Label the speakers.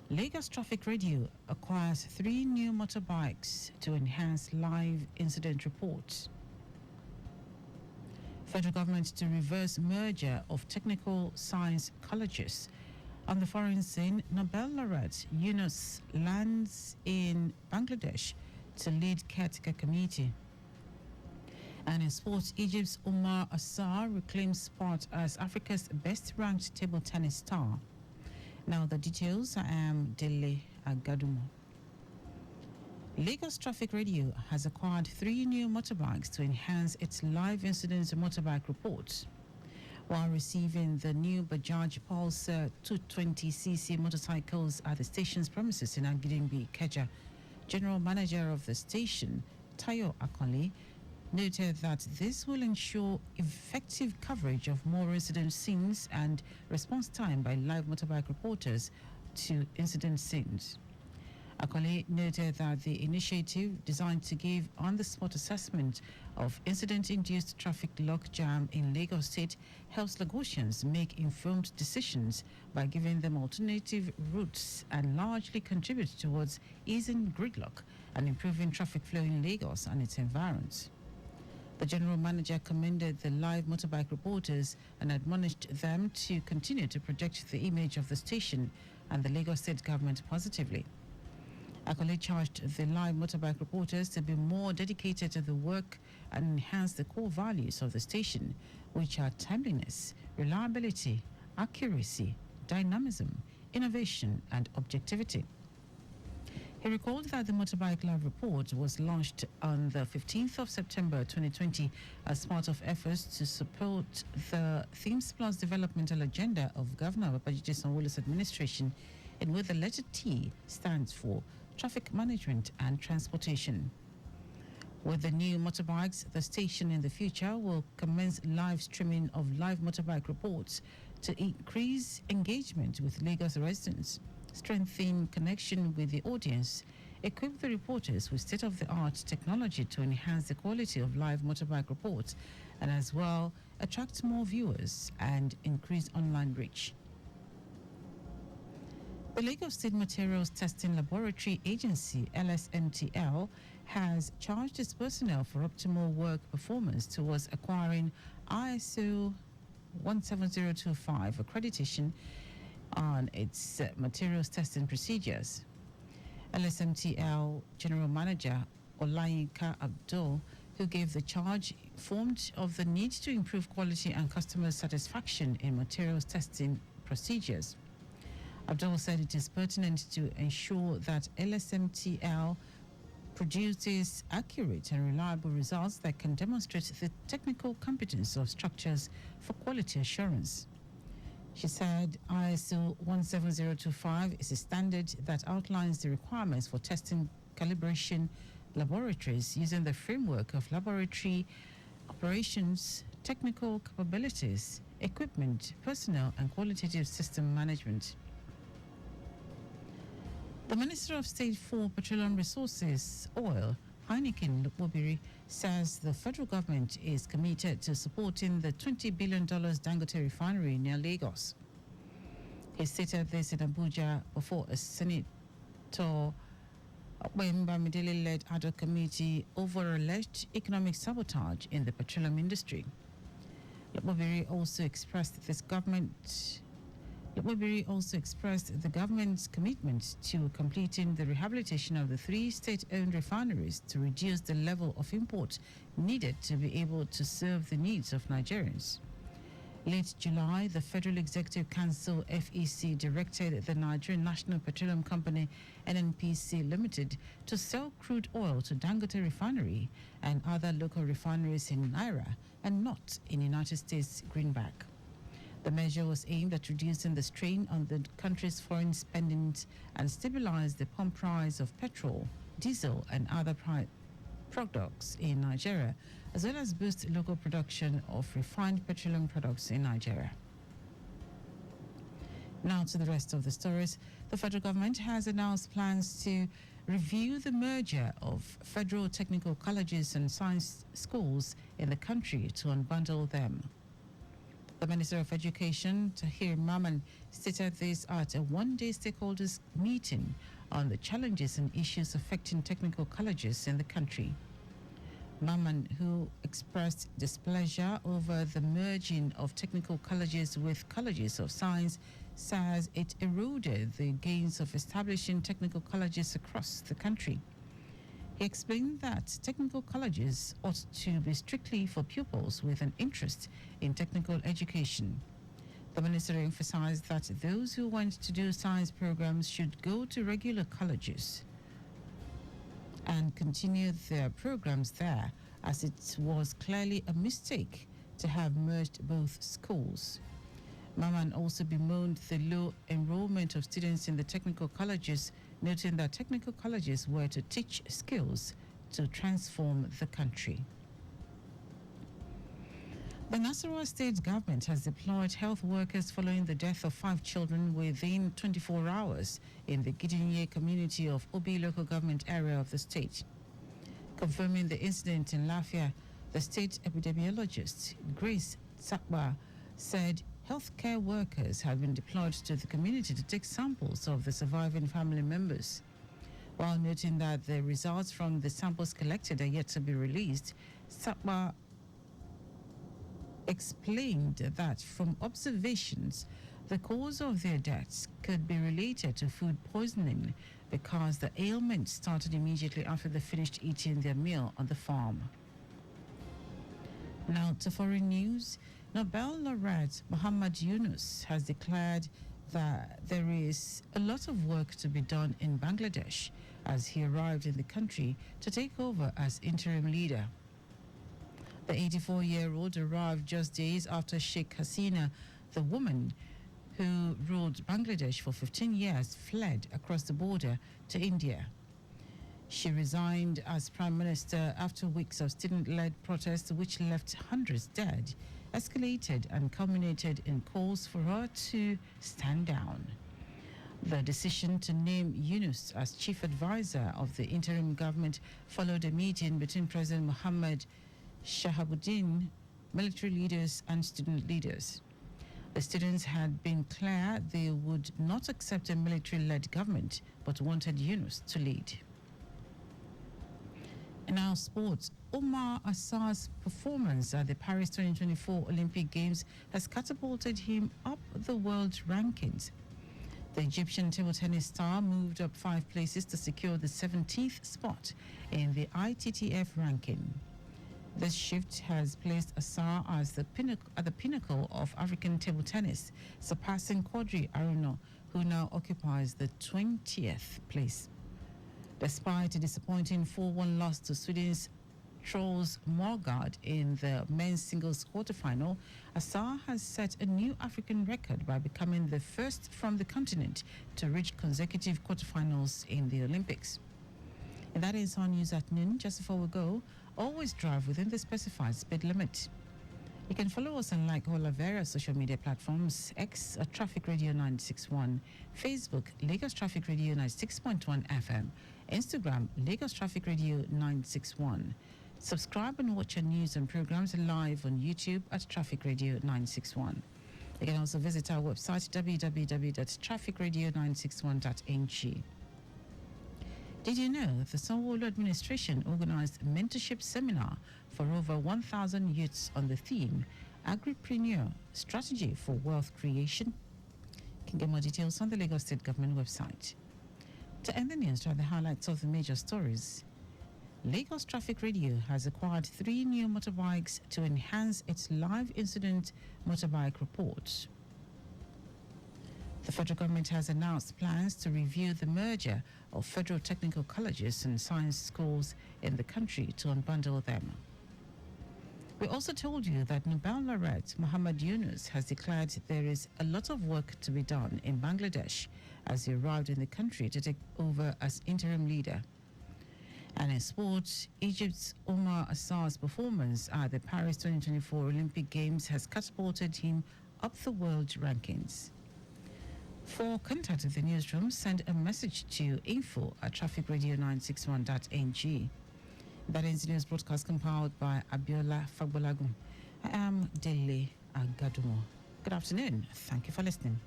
Speaker 1: Lagos Traffic Radio acquires 3 new motorbikes to enhance live incident reports. Federal government to reverse merger of technical science colleges. On the foreign scene, Nobel laureate Yunus lands in Bangladesh to lead caretaker committee. And in sports, Egypt's Omar Assar reclaims spot as Africa's best-ranked table tennis star. Now the details. I am Dele Agadumo. Lagos Traffic Radio has acquired 3 new motorbikes to enhance its live incidents motorbike reports. While receiving the new Bajaj Pulsar 220cc motorcycles at the station's premises in Agidingbi, Ikeja, General Manager of the station, Tayo Akoli, noted that this will ensure effective coverage of more incident scenes and response time by live motorbike reporters to incident scenes. Akoli noted that the initiative, designed to give on-the-spot assessment of incident-induced traffic logjam in Lagos State, helps Lagosians make informed decisions by giving them alternative routes and largely contributes towards easing gridlock and improving traffic flow in Lagos and its environs. The general manager commended the live motorbike reporters and admonished them to continue to project the image of the station and the Lagos State government positively. Akoli charged the live motorbike reporters to be more dedicated to the work and enhance the core values of the station, which are timeliness, reliability, accuracy, dynamism, innovation, and objectivity. He recalled that the Motorbike Live Report was launched on the 15th of September 2020 as part of efforts to support the Themes Plus developmental agenda of Governor Babajide Sanwo-Olu's administration, in which the letter T stands for Traffic Management and Transportation. With the new motorbikes, the station in the future will commence live streaming of live motorbike reports to increase engagement with Lagos residents, strengthen connection with the audience, equip the reporters with state-of-the-art technology to enhance the quality of live motorbike reports, and as well attract more viewers and increase online reach. The Lagos State Materials Testing Laboratory Agency, LSMTL, has charged its personnel for optimal work performance towards acquiring ISO 17025 accreditation on its materials testing procedures. LSMTL General Manager Olayinka Abdul, who gave the charge, informed of the need to improve quality and customer satisfaction in materials testing procedures. Abdul said it is pertinent to ensure that LSMTL produces accurate and reliable results that can demonstrate the technical competence of structures for quality assurance. She said ISO 17025 is a standard that outlines the requirements for testing calibration laboratories using the framework of laboratory operations, technical capabilities, equipment, personnel, and qualitative system management. The Minister of State for Petroleum Resources, Oil, Heineken Lukmobiri, says the federal government is committed to supporting the $20 billion Dangote refinery near Lagos. He stated this in Abuja before a Senator Bamidele-led ad hoc committee over alleged economic sabotage in the petroleum industry. Lukmobiri also expressed the government's commitment to completing the rehabilitation of the 3 state-owned refineries to reduce the level of import needed to be able to serve the needs of Nigerians. Late July, the Federal Executive Council (FEC) directed the Nigerian National Petroleum Company (NNPC) Limited to sell crude oil to Dangote Refinery and other local refineries in Naira and not in United States greenback. The measure was aimed at reducing the strain on the country's foreign spending and stabilize the pump price of petrol, diesel, and other products in Nigeria, as well as boost local production of refined petroleum products in Nigeria. Now to the rest of the stories. The federal government has announced plans to review the merger of federal technical colleges and science schools in the country to unbundle them. The Minister of Education, Tahir Maman, stated this at a one-day stakeholders meeting on the challenges and issues affecting technical colleges in the country. Maman, who expressed displeasure over the merging of technical colleges with colleges of science, says it eroded the gains of establishing technical colleges across the country. He explained that technical colleges ought to be strictly for pupils with an interest in technical education. The minister emphasized that those who want to do science programs should go to regular colleges and continue their programs there, as it was clearly a mistake to have merged both schools. Maman also bemoaned the low enrollment of students in the technical colleges, noting that technical colleges were to teach skills to transform the country. The Nasarawa state government has deployed health workers following the death of 5 children within 24 hours in the Gidinye community of Obi local government area of the state. Confirming the incident in Lafia, the state epidemiologist Grace Tsakba said healthcare workers have been deployed to the community to take samples of the surviving family members. While noting that the results from the samples collected are yet to be released, Tsakba explained that from observations, the cause of their deaths could be related to food poisoning because the ailment started immediately after they finished eating their meal on the farm. Now to foreign news. Nobel laureate Muhammad Yunus has declared that there is a lot of work to be done in Bangladesh as he arrived in the country to take over as interim leader. The 84-year-old arrived just days after Sheikh Hasina, the woman who ruled Bangladesh for 15 years, fled across the border to India. She resigned as prime minister after weeks of student-led protests which left hundreds dead, escalated and culminated in calls for her to stand down. The decision to name Yunus as chief advisor of the interim government followed a meeting between President Mohammed Shahabuddin, military leaders and student leaders. The students had been clear they would not accept a military-led government but wanted Yunus to lead. In our sports, Omar Assar's performance at the Paris 2024 Olympic Games has catapulted him up the world rankings. The Egyptian table tennis star moved up 5 places to secure the 17th spot in the ITTF ranking. This shift has placed Assar as at the pinnacle of African table tennis, surpassing Quadri Aruno, who now occupies the 20th place. Despite a disappointing 4-1 loss to Sweden's Troels Morgard in the men's singles quarterfinal, Assar has set a new African record by becoming the first from the continent to reach consecutive quarterfinals in the Olympics. And that is our news at noon. Just before we go, always drive within the specified speed limit. You can follow us on like all our various social media platforms: X at Traffic Radio 961, Facebook Lagos Traffic Radio 96.1 FM, Instagram Lagos Traffic Radio 961. Subscribe and watch our news and programs live on YouTube at Traffic Radio 961. You can also visit our website www.trafficradio961.ng. Did you know that the Sanwo-Olu administration organized a mentorship seminar for over 1,000 youths on the theme Agripreneur Strategy for Wealth Creation? You can get more details on the Lagos State Government website. To end the news, try the highlights of the major stories. Lagos Traffic Radio has acquired 3 new motorbikes to enhance its live incident motorbike report. The federal government has announced plans to review the merger of federal technical colleges and science schools in the country to unbundle them. We also told you that Nobel laureate Muhammad Yunus has declared there is a lot of work to be done in Bangladesh as he arrived in the country to take over as interim leader. And in sports, Egypt's Omar Assar's performance at the Paris 2024 Olympic Games has catapulted him up the world rankings. For contact with the newsroom, send a message to info@trafficradio961.ng. That is the news broadcast compiled by Abiola Fagbolagun. I am Dele Agadumo. Good afternoon. Thank you for listening.